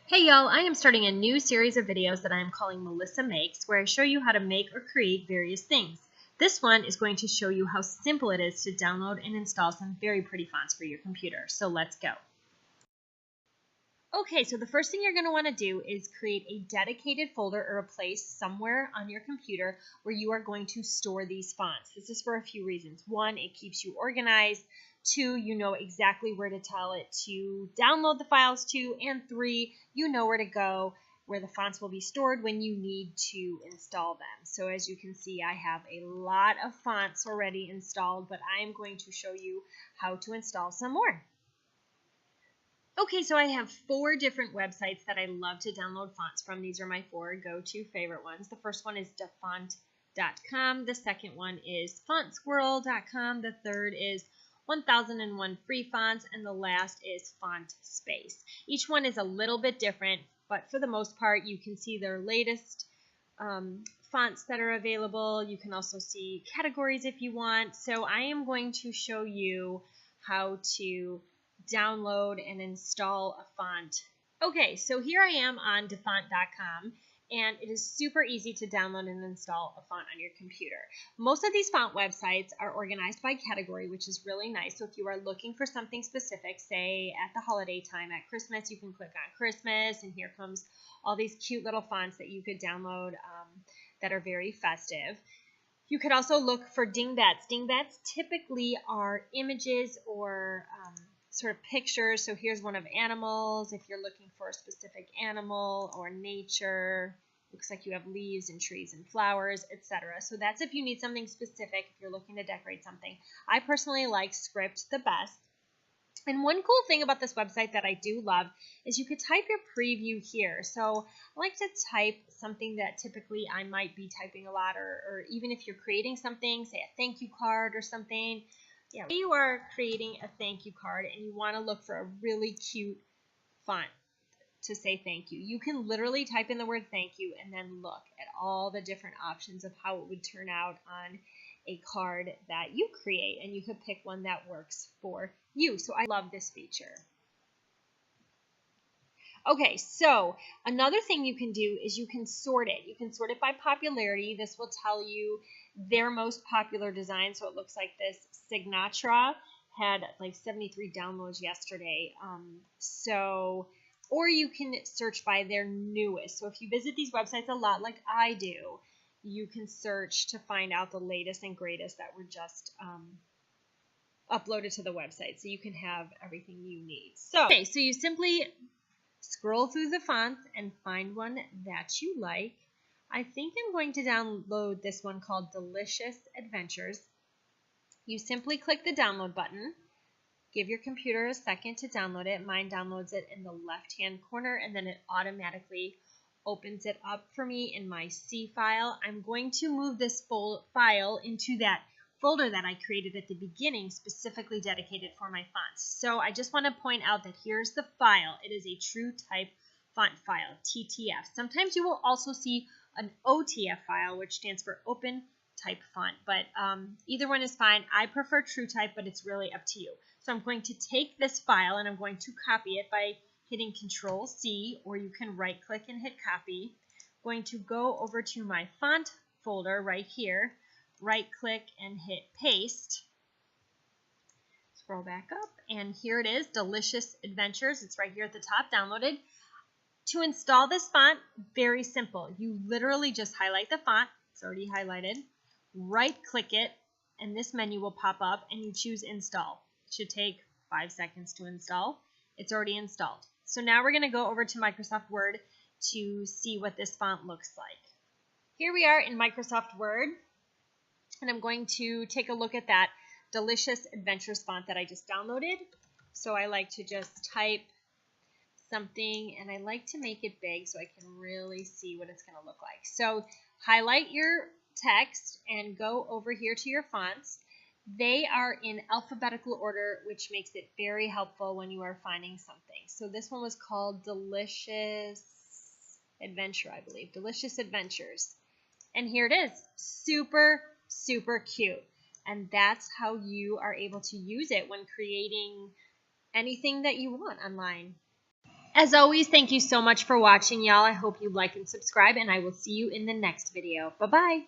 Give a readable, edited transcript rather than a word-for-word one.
Hey y'all, I am starting a new series of videos that I am calling Melissa Makes, where I show you how to make or create various things. This one is going to show you how simple it is to download and install some very pretty fonts for your computer. So let's go. Okay, so the first thing you're going to want to do is create a dedicated folder or a place somewhere on your computer where you are going to store these fonts. This is for a few reasons. One, it keeps you organized. Two, you know exactly where to tell it to download the files to. And three, you know where to go, where the fonts will be stored when you need to install them. So as you can see, I have a lot of fonts already installed, but I am going to show you how to install some more. Okay, so I have 4 different websites that I love to download fonts from. These are my 4 go-to favorite ones. The first one is Font.com. The second one is fontsquirrel.com. The third is 1001 Free Fonts, and the last is Font Space. Each one is a little bit different, but for the most part, you can see their latest fonts that are available. You can also see categories if you want. So I am going to show you how to download and install a font. Okay, so here I am on Font.com, and it is super easy to download and install a font on your computer. Most of these font websites are organized by category, which is really nice. So if you are looking for something specific, say at the holiday time, at Christmas, you can click on Christmas, and here comes all these cute little fonts that you could download that are very festive. You could also look for dingbats. Dingbats typically are images or sort of pictures. So here's one of animals if you're looking for a specific animal, or nature. Looks like you have leaves and trees and flowers, etc. So that's if you need something specific, if you're looking to decorate something. I personally like Script the best. And one cool thing about this website that I do love is you could type your preview here. So I like to type something that typically I might be typing a lot, or even if you're creating something, say a thank you card or something. Yeah, you are creating a thank you card and you want to look for a really cute font to say thank you. You can literally type in the word thank you and then look at all the different options of how it would turn out on a card that you create, and you could pick one that works for you. So I love this feature. Okay, so another thing you can do is you can sort it. You can sort it by popularity. This will tell you their most popular design. So it looks like this. Signatra had like 73 downloads yesterday. Or you can search by their newest. So if you visit these websites a lot like I do, you can search to find out the latest and greatest that were just uploaded to the website. So you can have everything you need. So you simply scroll through the fonts and find one that you like. I think I'm going to download this one called Delicious Adventures. You simply click the download button. Give your computer a second to download it. Mine downloads it in the left-hand corner, and then it automatically opens it up for me in my C file. I'm going to move this file into that folder that I created at the beginning, specifically dedicated for my fonts. So I just want to point out that here's the file. It is a true type font file, TTF. Sometimes you will also see an OTF file, which stands for Open Type Font, but either one is fine. I prefer true type, but it's really up to you. So I'm going to take this file and I'm going to copy it by hitting Control-C, or you can right-click and hit copy. I'm going to go over to my font folder right here, right-click and hit paste. Scroll back up, and here it is, Delicious Adventures. It's right here at the top, downloaded. To install this font, very simple. You literally just highlight the font. It's already highlighted. Right-click it, and this menu will pop up, and you choose Install. It should take 5 seconds to install. It's already installed. So now we're going to go over to Microsoft Word to see what this font looks like. Here we are in Microsoft Word, and I'm going to take a look at that Delicious Adventures font that I just downloaded. So I like to just type something, and I like to make it big so I can really see what it's going to look like. So highlight your text and go over here to your fonts. They are in alphabetical order, which makes it very helpful when you are finding something. So this one was called Delicious Adventure, I believe. Delicious Adventures. And here it is. Super, super cute. And that's how you are able to use it when creating anything that you want online. As always, thank you so much for watching, y'all. I hope you like and subscribe, and I will see you in the next video. Bye-bye.